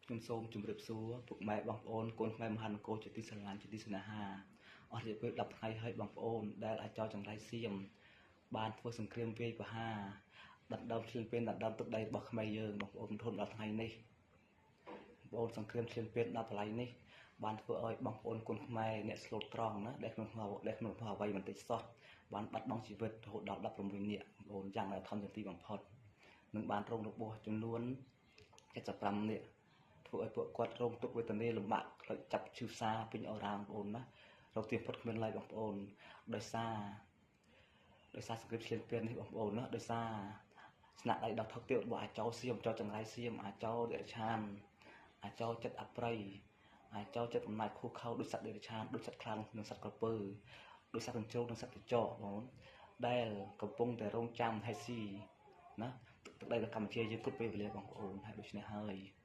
ខ្ញុំសូមជម្រាបសួរពុកម៉ែបងប្អូនកូនខ្មែរមហានគរជាទីស្រឡាញ់ជាទីស្នេហាអស់រយៈពេល10ថ្ងៃហើយបងប្អូនដែលអាចចោលចង្រៃសៀមបានធ្វើសង្គ្រាមវាយប្រហារដណ្ដើមឈ្លានពានដណ្ដើមទឹកដីរបស់ខ្មែរយើងបងប្អូនធន់ដល់ថ្ងៃនេះបងប្អូនសង្គ្រាមឈ្លានពានដល់បល័យនេះបានធ្វើឲ្យបងប្អូនកូនខ្មែរអ្នកស្លូតត្រង់ណាដែលក្នុងអ្វីបន្តិចសោះបានបាត់បង់ជីវិតរហូតដល់16នាក់បងប្អូនយ៉ាងធំជាទីបំផុតនឹងបានរងរបួសចំនួន75នាក់ធ្វើឲ្យពួកគាត់រងទុក្ខវេទនាលំបាកផ្លូវចាប់ឈឺសាពេញអរ៉ាបងប្អូនណារកទីផុតគ្មានឡើយបងប្អូនដោយសារសង្គ្រាមឈ្លានពាននេះបងប្អូនណាដោយសារស្នាក់ដៃដល់ថោកទាបរបស់អាចោសៀមចោចង្រៃសៀមអាចោដេរឆានអាចោចិត្តអប្រៃអាចោចិត្តអំណាចខូខៅដូចសត្វដេរឆានដូចសត្វខ្លានិងសត្វក្រពើដូចសត្វកញ្ជ្រោងនិងសត្វកញ្ចក់បងប្អូនដែលកំពុងតែរងចាំហេស៊ីណាទឹកដីនៅកម្ពុជាយើងគ្រប់ពេលវេលាបងប្អូនហើយដូច្នេះហើយ